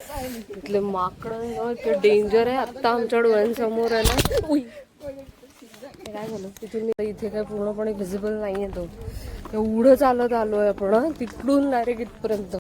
इथले माकडं इतके डेंजर आहे. आत्ता आमच्या डोळ्यांसमोर आहे ना. उई काय झालं तिथून मी इथे काय पूर्णपणे व्हिजिबल नाहीये तो. एवढं चालत आलोय आपण तिकडून डायरेक्ट इथपर्यंत.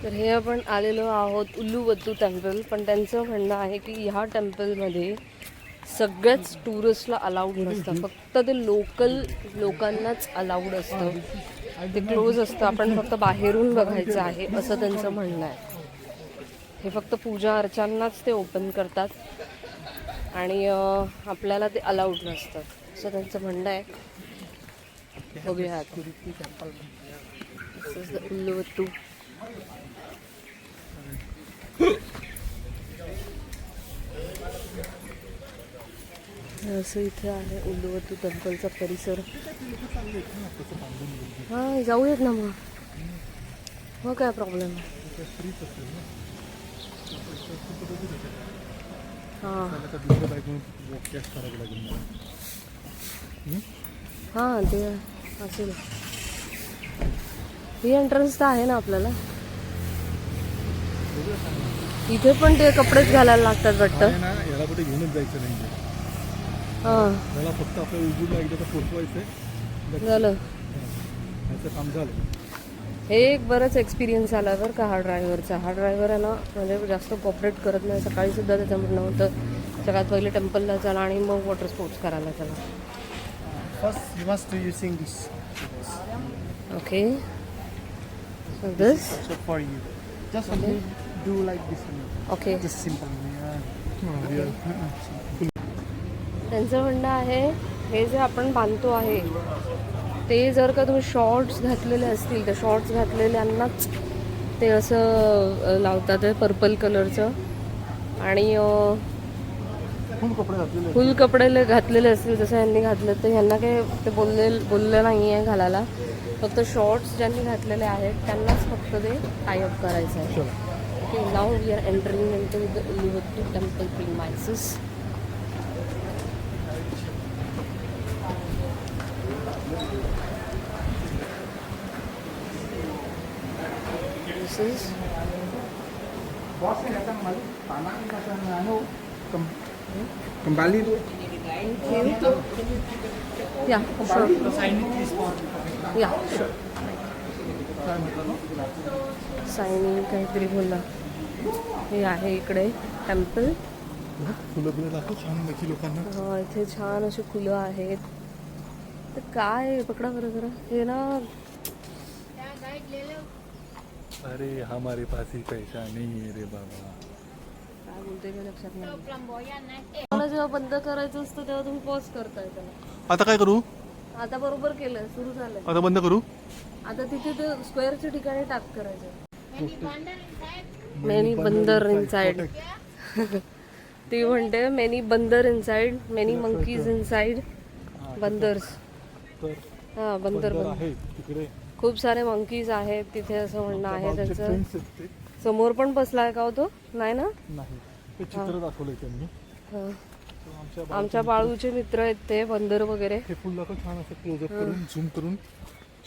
तर हे आपण आलेलो आहोत उल्लूवत्तू टेम्पल. पण त्यांचं म्हणणं आहे की ह्या टेम्पलमध्ये सगळ्याच टुरिस्टला अलाउड नसतं, फक्त ते लोकल लोकांनाच अलाउड असतं. ते क्लोज असतं, आपण फक्त बाहेरून बघायचं आहे असं त्यांचं म्हणणं आहे. हे फक्त पूजा अर्चांनाच ते ओपन करतात आणि आपल्याला ते अलाउड नसतं असं त्यांचं म्हणणं आहे. बघूया उल्लूवत्तू. असं इथे आहे उल्लूवत्तू टेम्पलचा परिसर. हां जाऊयात ना मग काय प्रॉब्लेम आहे. हां हां ते असेल. ही एंट्रन्स तर आहे ना आपल्याला. इथे पण ते कपडेच घालायला लागतात वाटतं. याला कुठे घेऊनच जायचं नाही. याला फक्त आपल्या उजूला एकदा पोचवायचंय झालं. याचं काम झालं. हे एक बरंच एक्सपिरियन्स आला बरं का हा ड्रायव्हरचा. हा ड्रायव्हर आहे ना म्हणजे जास्त कॉपरेट करत नाही. सकाळी सुद्धा त्याचं म्हणणं होतं सगळ्यात पहिले टेम्पलला चला आणि मग वॉटर स्पोर्ट्स करायला चला. First you must using this. Okay so this for you just do like this. Okay just simple. त्यांचं म्हणणं आहे हे जे आपण बांधतो आहे ते जर का तुम्ही शॉर्ट्स घातलेले असतील तर शॉर्ट्स घातलेल्यांनाच ते असं लावतात आहे पर्पल कलरचं. आणि फुल कपडे घातलेले असतील जसं यांनी घातलं तर ह्यांना काही ते बोलले नाही आहे घालायला. फक्त शॉर्ट्स ज्यांनी घातलेले आहेत त्यांनाच फक्त ते टायअप करायचं आहे. Okay now we are entering into the Uluwatu temple premises. Kembali tuh. या या सायनी काहीतरी बोलला. हे आहे इकडे टेम्पल. फुलं बिलं दाखव छान नक्की लोकांना. इथे छान अशी फुलं आहेत. तर काय पकडा बरं जरा हे ना. अरे हमारे पास ही पैसा नहीं है रे बाबा. काय बोलते काय लक्षात नाही. मला जेव्हा बंद करायचं असतं तेव्हा तुम्ही पॉज करताय त्याला. आता काय करू. आता बरोबर केलं सुरू झालं. आता बंद करू. आता तिथे ते स्क्वेअरच्या ठिकाणी टाक करायचं. मेनी बंदर इनसाइड. ती म्हणते मेनी बंदर इनसाइड मेनी मंकीज इनसाइड. बंदर्स. हा बंदर आहे तिकडे खूप सारे मंकीज आहेत तिथे असं म्हणणं आहे त्यांचं. समोर पण बसलाय का तो. नाही ना. नाही ते चित्र दाखवलंय त्यांनी. आमच्या बाळूचे मित्र आहेत ते बंदर वगैरे. हे फुल दाखव छान असं क्लोजअप करून झूम करून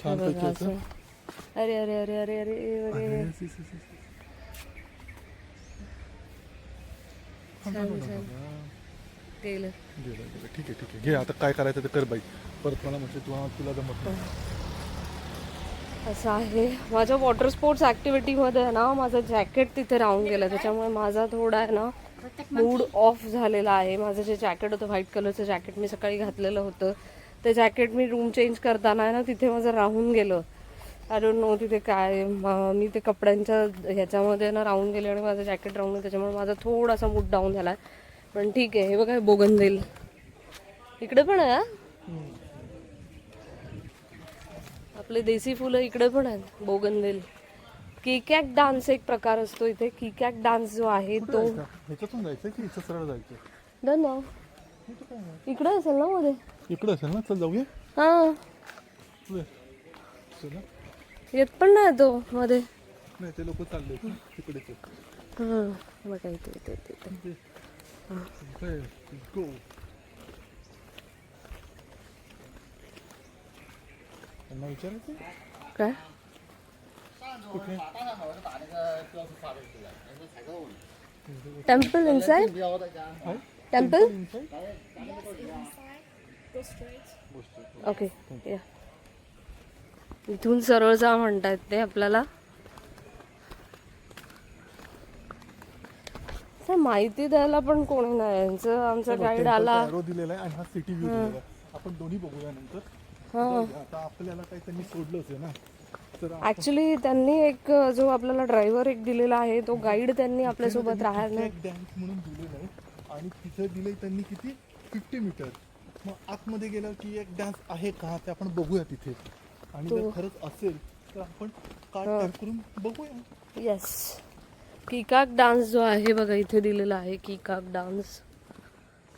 छान पैकी असं. अरे अरे अरे अरे अरे अरे गेलं. ठीक आहे घे आता काय करायचं ते कर बाई. परत मला म्हणजे तुला जमत नाही. असं आहे. माझ्या वॉटर स्पोर्ट्स ॲक्टिव्हिटीमध्ये ना माझं जॅकेट तिथे राहून गेलं. त्याच्यामुळे माझा थोडा आहे ना मूड ऑफ झालेला आहे. माझं जे जॅकेट होतं व्हाईट कलरचं जॅकेट मी सकाळी घातलेलं होतं ते जॅकेट मी रूम चेंज करताना आहे ना तिथे माझं राहून गेलं. आय डोंट नो तिथे काय मी ते कपड्यांच्या ह्याच्यामध्ये ना राहून गेले आणि माझं जॅकेट राहून गेलं, त्याच्यामुळे माझा थोडासा मूड डाऊन झाला. पण ठीक आहे. हे बघा बोगनवेल इकडे पण आहे. आपले देसी फुलं इकडे पण आहेत. बोगनवेल. किकॅक डान्स एक प्रकार असतो इथे. किकॅक डान्स जो आहे तो ह्याच्यातून जायचं की इथं सरळ जायचं? डन ना, इकडे असेल ना मध्ये. इकडे असेल ना, चल जाऊया. हा चला. येत पण नाही तो मध्ये. नाही ते लोक चालले तिकडे. हा बघा इथे इथे इथे. गो. त्यांना विचारायचं काय कुठे टेम्पल इनसाइड. Temple okay. या इथून सरळ जा म्हणतायत ते आपल्याला. माहिती द्यायला पण कोणी नाही. यांचं आमचा गाईड आला. एरो दिलेला आहे आणि हा सिटी व्ह्यू दिलेला आहे. आपण दोन्ही बघूया नंतर. आता आपल्याला काही त्यांनी सोडलंच आहे ना. तर ऍक्च्युली त्यांनी एक जो आपल्याला ड्रायव्हर एक दिलेला आहे तो गाईड त्यांनी आपल्यासोबत राहायला डॅन्स म्हणून दिलेला आहे आणि तिथे दिले त्यांनी किती 50 मीटर. मग आतमध्ये गेलं की एक डान्स आहे का ते आपण बघूया तिथे. आणि जर खरंच असेल तर आपण कार्ड टॅप करून बघूया. येस. किकाक डान्स जो आहे बघा इथे दिलेला आहे. किकाक डान्स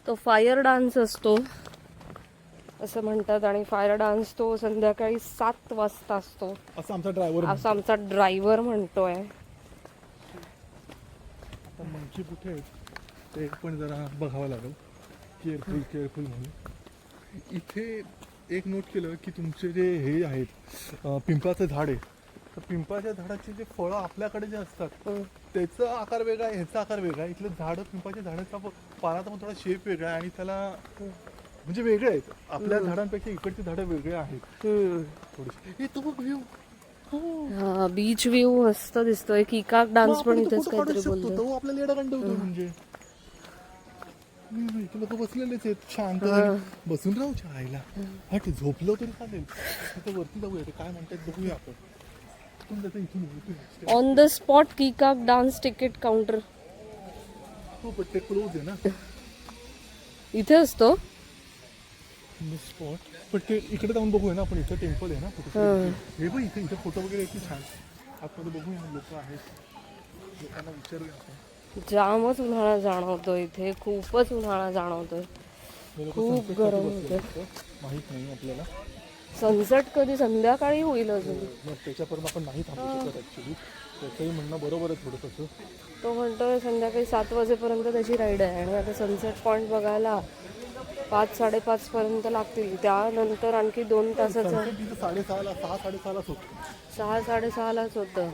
तो फायर डान्स असतो असं म्हणतात. आणि फायर डान्स तो संध्याकाळी 7 वाजता असतो असं आमचा ड्रायव्हर म्हणतोय. आता मंकी कुठे आहेत ते पण जरा बघावं लागेल. केअरफुल म्हणून. इथे एक नोट केलं की तुमचे जे हे आहेत पिंपळाचं झाड आहे, तर पिंपळाच्या झाडाचे जे फळं आपल्याकडे जे असतात त्याचा आकार वेगळा आहे, ह्याचा आकार वेगळा आहे. इथलं झाडं पिंपळाच्या झाडाचा पानाचा पण थोडा शेप वेगळा आहे आणि त्याला म्हणजे वेगळे आहेत. आपल्या झाडांपेक्षा इकडची झाडं वेगळे आहेत थोडीशी. तो बघ व्ह्यू. हा बीच व्ह्यू मस्त दिसतोय. किकाक डान्स पण इथेच काहीतरी बोलतो. तो आपल्याला येडा कंड होतो. म्हणजे लोक बसलेलेच आहेत शांत बसून राहू आईला. हट झोपलो तरी चालेल. तिथे वरती जाऊया ते काय म्हणतात बघूया आपण. On the spot Kecak dance ticket counter. हो पण ते क्लोज आहे ना. इथे असतो स्पॉट. पण ते इकडे जाऊन बघूया ना आपण. इथं टेम्पल आहे ना कुठे. हे बघ इथे इथे फोटो वगैरे किती छान. आतमध्ये बघूया लोक आहेत. लोकांना विचारूया आपण. जामच उन्हाळा जाणवतोय इथे. खूपच उन्हाळा जाणवतोय. खूप गरम होतंय. माहित नाही आपल्याला. सनसेट कधी संध्याकाळी होईल अजून. त्याच्यापर्यंत आपण नाही थांबू शकत ऍक्च्युली. त्याचंही म्हणणं बरोबर आहे थोडं तसं. तो म्हणतोय संध्याकाळी 7 वाजेपर्यंत त्याची राईड आहे आणि आता सनसेट पॉईंट बघायला 5-5:30 पर्यंत लागतील. त्यानंतर आणखी 2 तासाचं 6-6:30 होतं. 6-6:30लाच होतं.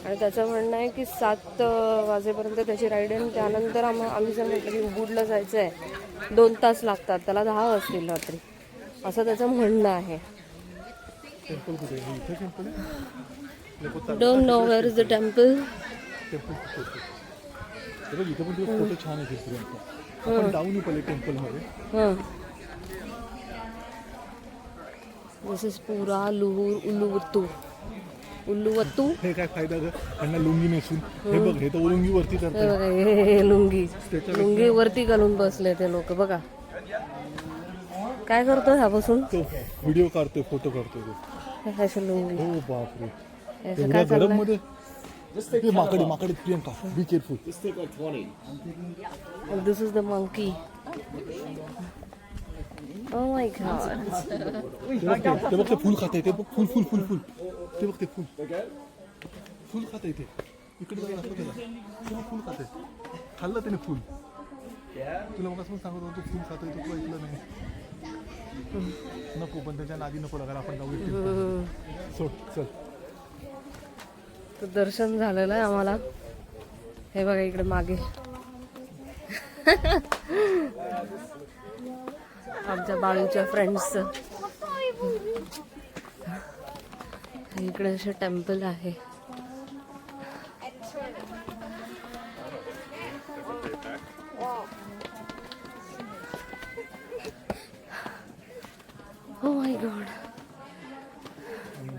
आणि त्याचं म्हणणं आहे की 7 वाजेपर्यंत त्याची राईड आहे. आणि त्यानंतर आम्ही जर म्हटलं की उबूडला जायचं आहे 2 तास लागतात, त्याला 10 वाजतील रात्री, असं त्याचं म्हणणं आहे. Don't know where is the temple. इथे पण फोटो छान आहे. आपण जाऊन येऊ पहिले टेम्पलमध्ये. दिस इज पुरा उल्लूवत्तू. उल्लूवत्तू. हे काय फायदा ग त्यांना लुंगी नेसून. हे बघ हे तर लुंगी वरती लुंगी वरती घालून बसले ते लोक. बघा काय करतोय हा बसून. व्हिडिओ काढतोय, फोटो काढतोय. लुंगी. हो बापरे. एवढ्या गरम मध्ये माकडे Priyanka be careful. This is the monkey. Oh my god. ते बघ ते फुल खाते. ते बघ फुल. ते बघ ते फुल खाते. ते इकडे जाऊन असं त्याला ते बघ फुल खाते. खाल्लं त्याने फुल. तुला मग असं सांगत होतो फुल खातोय. तू ऐकलं नाही. नको पण त्याच्या नादी नको लागायला. आपण जाऊ सोड चल. तर दर्शन झालेलं आहे आम्हाला. हे बघा इकडे मागे आमच्या बाळूच्या फ्रेंड्सचं. इकडे असे टेम्पल आहे. Oh my god.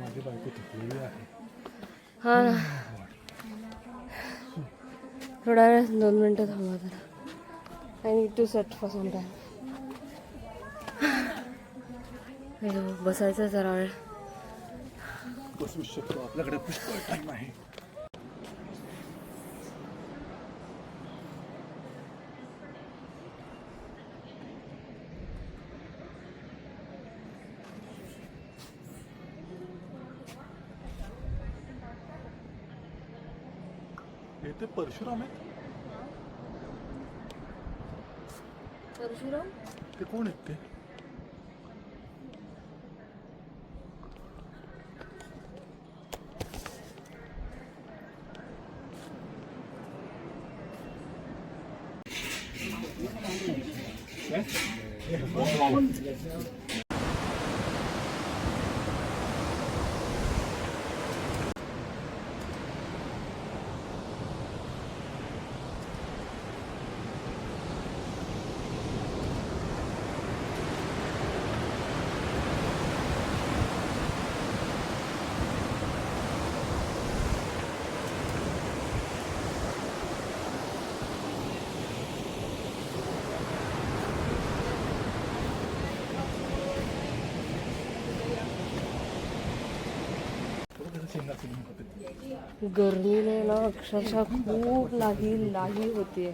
माझी बायको हे आहे. हा ना. थोडा वेळ 2 मिनटं थांबा जरा. I need to set for some time. बसायचं जरा वेळ. बसू शकतो, आपल्याकडे पुष्कळ टाइम आहे. हे ते परशुराम आहे. परशुराम ते कोण आहेत ते? गरमीने ना अक्षरशः खूप लाही होतीये.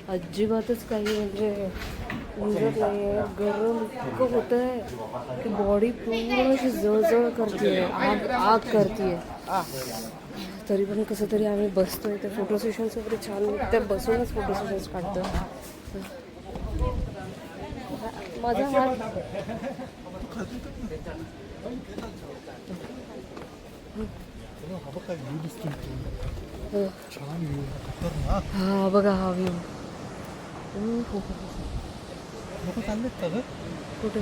अजिबातच काही म्हणजे उमजत नाहीये. गरम इतकं होतंय की बॉडी पूर्ण अशी जळजळ करतीये, आग करतीये. तरी पण कसं तरी आम्ही बसतोय. ते फोटो सेशन्स वगैरे छान, ते बसूनच फोटो सेशन्स काढतोय. माझा हात काय व्ह्यू दिसतोय, छान व्ह्यू, खतरनाक. हा बघा हा व्ह्यू. लोक चाललेत का ग? कुठे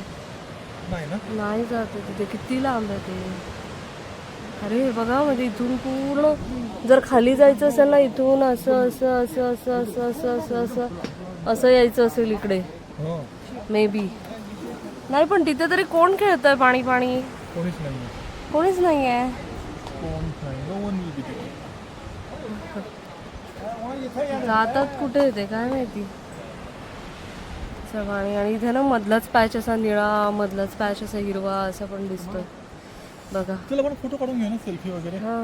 नाही ना, नाही जात तिथे. किती लांब आहे ते. अरे बघा म्हणजे इथून पूर्ण जर खाली जायचं असेल ना, इथून असं असं असं असं असं असं असं असं असं यायचं असेल इकडे मे बी. नाही पण तिथे तरी कोण खेळतंय पाणी पाणी? कोणीच नाही, कोणीच नाही आहे. कोणीच नाही. No one will be there. जातात कुठे ते काय माहिती. पाणी आणि इथे ना मधलाच पॅच असा निळा, मधलाच पॅच असा हिरवा असा पण दिसतोय बघा. चला आपण फोटो काढून घेऊ ना, सेल्फी वगैरे. हा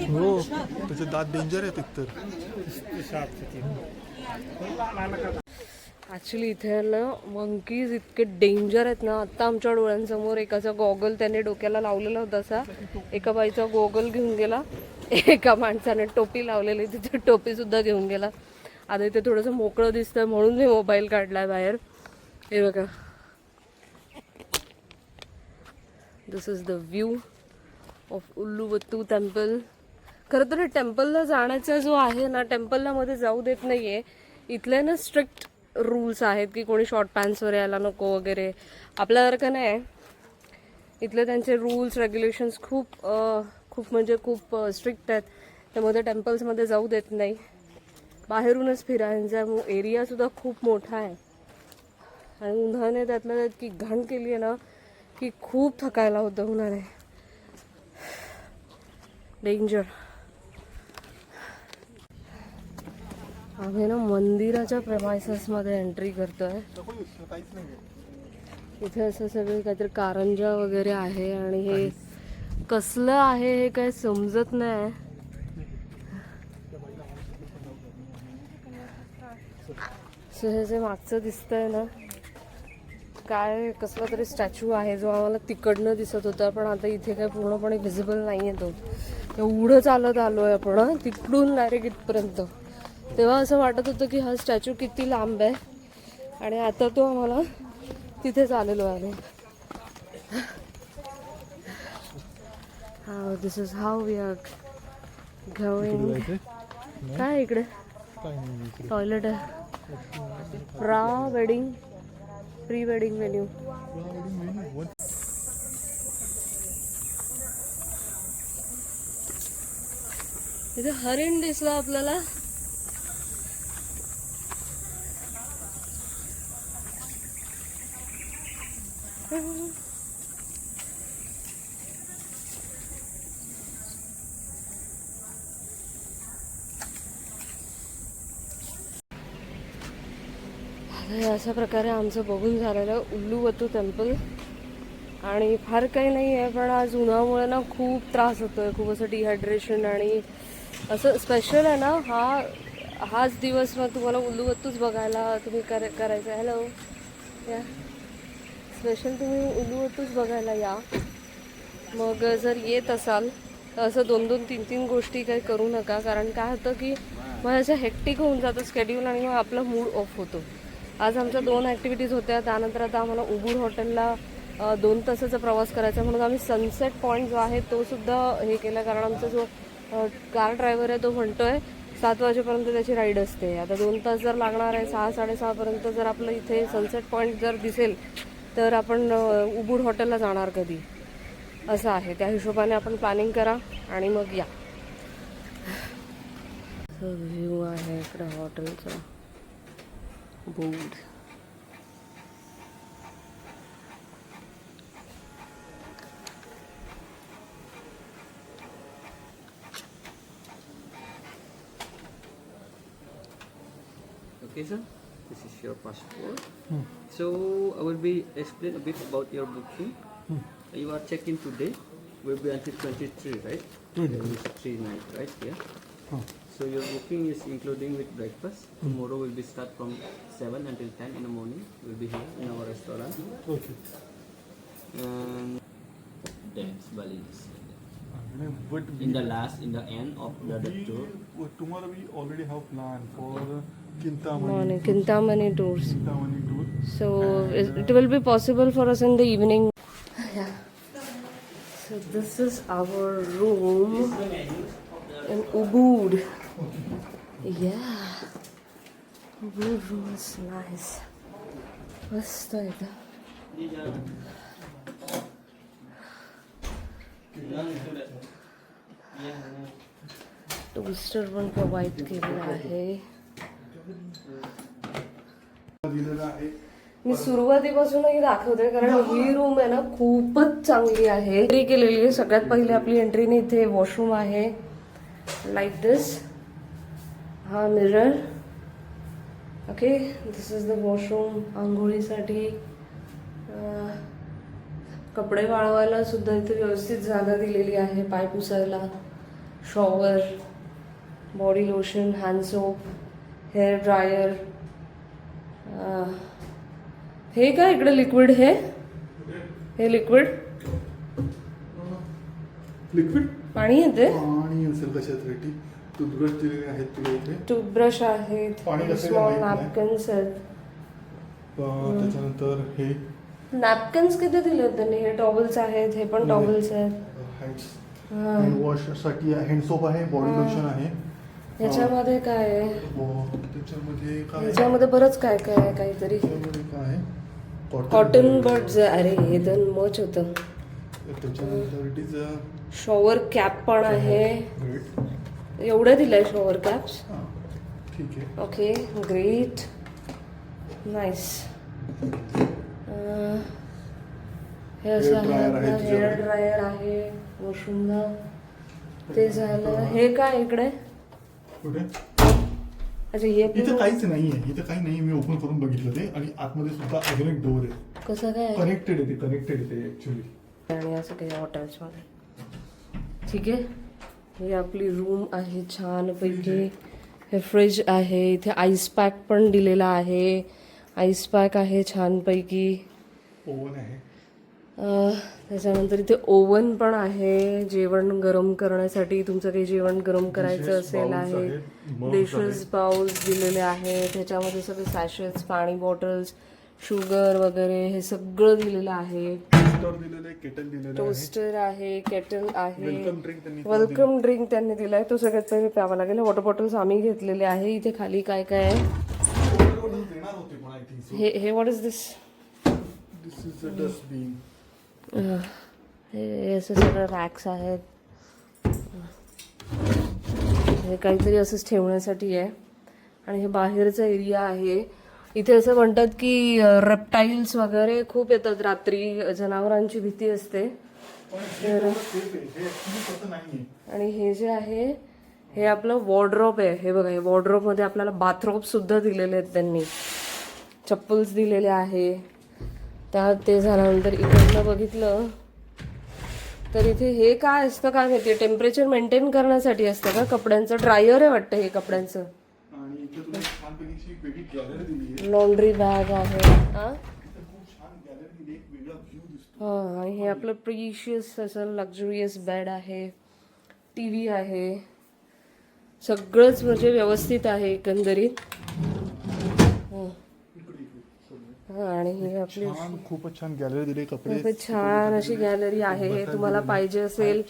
हो, त्याचे दात डेंजर आहेत एकतर. ॲक्च्युली इथे ना मंकीज इतके डेंजर आहेत ना. आत्ता आमच्या डोळ्यांसमोर एकाचा गॉगल त्याने डोक्याला लावलेला होता असा. एका बाईचा गॉगल घेऊन गेला. एका माणसाने टोपी लावलेली, तिथे टोपी सुद्धा घेऊन गेला. आता इथे थोडंसं मोकळं दिसतंय म्हणून मी मोबाईल काढलाय बाहेर. हे बघा, this is the view of Uluwatu temple. खरं तर हे टेम्पलला जाण्याचा जो आहे ना, टेम्पलला मध्ये जाऊ देत नाहीये. इथले ना स्ट्रिक्ट रूल्स आहेत की कोणी शॉर्ट पॅन्ट्सवर यायला नको वगैरे. आपल्यासारखं नाही. इथले त्यांचे रूल्स रेग्युलेशन्स खूप म्हणजे खूप स्ट्रिक्ट आहेत. त्यामध्ये टेम्पल्समध्ये जाऊ देत नाही. बाहेरूनच फिरायचा एरिया सुद्धा खूप मोठा आहे. आणि उन्हाने त्यातल्या त्यात की घाण केली आहे ना की खूप थकायला होतं उन्हाने. डेंजर. आम्ही ना मंदिराच्या प्रेमायसेसमध्ये एंट्री करतोय. इथे असं सगळे काहीतरी कारंजा वगैरे आहे आणि हे कसलं आहे हे काही समजत नाही. हे जे मागचं दिसतंय ना, काय कसला तरी स्टॅच्यू आहे जो आम्हाला तिकडनं दिसत होता, पण आता इथे काय पूर्णपणे व्हिजिबल नाही आहे तो. एवढं चालत आलोय आपण तिकडून डायरेक्ट इथपर्यंत. तेव्हा असं वाटत होतं की हा स्टॅच्यू किती लांब आहे आणि आता तो आम्हाला तिथेच आलेलो आहे. हा, this is how we are going. काय इकडे टॉयलेट आहे. Pre wedding venue. इथे हरिण दिसला आपल्याला. अशा प्रकारे आमचं बघून झालेलं उल्लूवतू टेम्पल. आणि फार काही नाही आहे, पण आज उन्हामुळे ना खूप त्रास होतोय, खूप असं डिहायड्रेशन. आणि असं स्पेशल आहे ना हाच दिवस मग तुम्हाला उल्लूवतूच बघायला तुम्ही करायचं. हॅलो या स्पेशल तुम्ही उल्लूवतूच बघायला या. मग जर येत असाल तर असं 2-2, 3-3 गोष्टी काही करू नका, कारण काय होतं की मग असं हेक्टिक होऊन जातं स्केड्यूल आणि मग आपला मूड ऑफ होतो. आज आमच्या 2 ॲक्टिव्हिटीज होत्या. त्यानंतर आता आम्हाला उबूड हॉटेलला 2 तासाचा प्रवास करायचा, म्हणून आम्ही सनसेट पॉईंट जो आहे तो सुद्धा हे केला. कारण आमचा जो कार ड्रायव्हर आहे तो म्हणतोय 7 वाजेपर्यंत त्याची राईड असते. आता 2 तास जर लागणार आहे, 6-6:30पर्यंत जर आपलं इथे सनसेट पॉईंट जर दिसेल तर आपण उबूड हॉटेलला जाणार कधी, असं आहे. त्या हिशोबाने आपण प्लॅनिंग करा आणि मग या. व्ह्यू आहे इकडे हॉटेलचा board. Okay, sir. This is your passport. So I will be explain a bit about your booking. You are check-in today. Will be until 23, right? 23 night, right? Yeah. So your booking is including with breakfast. Tomorrow will be start from 7 until 10 in the morning. We'll be here in our restaurant. Okay. And dance Balinese. But In the end of the tour. tomorrow we already have plan for Kintamani. Kintamani tours. Kintamani tour. So it will be possible for us in the evening. Yeah. So this is our room in Ubud. Yeah. Ubud room is nice. मस्त आहे का? Toaster पण provide केलेला आहे. मी सुरुवातीपासूनही दाखवते, कारण ही room आहे ना खूपच चांगली आहे. एंट्री केलेली आहे. सगळ्यात पहिले आपली एंट्रीने इथे वॉशरूम आहे, लाईक दिस. हा mirror. Okay, this is the washroom. आंघोळीसाठी कपडे वाळवायला सुद्धा इथे व्यवस्थित जागा दिलेली आहे. पाय पुसायला, shower, body lotion, hand soap, hair dryer. हे काय इकडे लिक्विड? हे लिक्विड पाणी येते. पाणी असेल कशासाठी. टूथब्रश दिलेले आहेत तुला इथे. टूथब्रश आहेत, पाणी कसं स्मॉल माहित नाही. नॅपकिन्स आहेत. त्याच्यानंतर हे नॅपकिन्स किती दिले त्यांनी? हे टॉवेल्स आहेत, हे पण टॉवेल्स आहेत. हँड वॉश साठी हँड सोप आहे, बॉडी लोशन आहे. याच्यामध्ये काय आहे? त्याच्यामध्ये काय याच्यामध्ये बरंच काय काय आहे काहीतरी. काय आहे? Cotton buds. अरे हे तर मच होतं. त्याच्यानंतर इट इज शॉवर कॅप पण आहे. एवढं दिलंय शॉवर कॅप्स. ठीक आहे. Okay, great, nice. हे असं आहे. हेअर ड्रायर आहे वॉशरूमला. ते झालं. हे काय इकडे? कुठे? अच्छा, हे इथं काहीच नाहीये. इथं काही नाही. मी ओपन करून बघितलं ते. आणि आतमध्ये सुद्धा अजून एक डोर आहे. कसं काय? कनेक्टेड आहे ते. कनेक्टेड आहे ते ऍक्च्युली. आणि असं काही हॉटेल्समध्ये. ठीक आहे. ही आपली रूम आहे छानपैकी. हे फ्रीज आहे. इथे आईस पॅक पण दिलेला आहे. आईस पॅक आहे छानपैकी. ओव्हन आहे. त्याच्यानंतर इथे ओव्हन पण आहे जेवण गरम करण्यासाठी. तुमचं काही जेवण गरम करायचं असेल आहे. डिशेस बाउल्स दिलेले आहेत. त्याच्यामध्ये सगळे सॅशेट्स, पाणी बॉटल्स, शुगर वगैरे हे सगळं दिलेलं आहे. टोस्टर आहे, केटल आहे. वेलकम ड्रिंक त्यांनी दिलाय, तो सगळ्यात पहिले प्यावा लागेल. वॉटर बॉटल्स आम्ही घेतलेले आहे. इथे खाली काय काय आहे? हे what is this? This is a dustbin. हे असं सगळं रॅक्स आहेत. हे काहीतरी असंच ठेवण्यासाठी आहे. आणि हे बाहेरचा एरिया आहे. इथे असं म्हणतात की रेप्टाईल्स वगैरे खूप येतात रात्री, जनावरांची भीती असते. पण हे थोडं safe आहे. हे actually तसं नाहीये. आणि हे जे आहे हे आपलं वॉर्डरोब आहे. हे बघा, हे वॉर्डरोब मध्ये आपल्याला बाथरोब सुद्धा दिलेले आहेत त्यांनी, चप्पल्स दिलेले आहे. त्यात ते झाल्यानंतर इकडनं बघितलं तर इथे हे काय असतं काय माहिती, टेम्परेचर मेंटेन करण्यासाठी असतं का कपड्यांचं? ड्रायर आहे वाटतं हे कपड्यांचं. आणि इथे तुम्ही छानपैकी एक वेगळी गॅलरी दिली आहे. लॉन्ड्री बॅग आहे. हा इथे खूप छान गॅलरी दिली, एक वेगळा व्ह्यू दिसतो. हा, आणि हे आपलं प्रिशियस असं लक्झुरियस बेड आहे, टीव्ही आहे, सगळंच म्हणजे व्यवस्थित आहे एकंदरीत. इकडे इकडे. हा, आणि हे आपली छान, खूपच छान गॅलरी दिली, कपडे खूपच छान अशी गॅलरी आहे. तुम्हाला पाहिजे असेल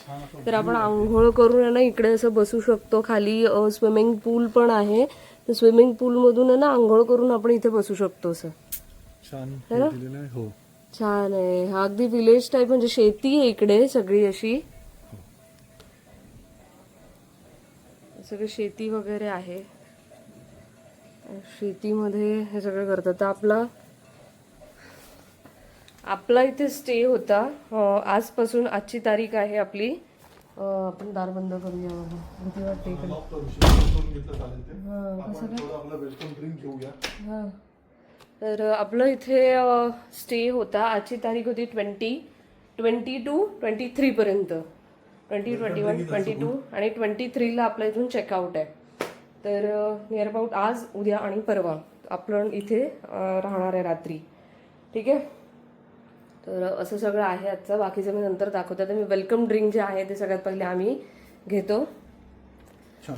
तर आपण आंघोळ करून आहे ना इकडे असं बसू शकतो. खाली स्विमिंग पूल पण आहे, तर स्विमिंग पूल मधून आहे ना आंघोळ करून आपण इथे बसू शकतो. असं छान हे दिलेलं आहे. हो, छान आहे. हा अगदी विलेज टाईप, म्हणजे शेती आहे इकडे सगळी अशी, सगळी शेती वगैरे आहे. शेतीमध्ये हे सगळं करतात. तर आपला इथे स्टे होता. आजपासून, आजची तारीख आहे आपली. आपण दार बंद करूया बाबा, भीती वाटते इकडे. लॉक करून घेतलं चालेल ते. हा, आपण थोडं आपलं वेलकम ड्रिंक घेऊया. हा, तर आपलं इथे स्टे होता. आजची तारीख होती 20 to 23 पर्यंत. 20, 21, 22 आणि 23ला आपल्या इथून चेकआउट आहे. तर नियर अबाउट आज, उद्या आणि परवा आपण इथे राहणार आहे रात्री. ठीक आहे, तर असं सगळं आहे आजचं. बाकीचं मी नंतर दाखवते. तर मी वेलकम ड्रिंक जे आहे ते सगळ्यात पहिले आम्ही घेतो. छान.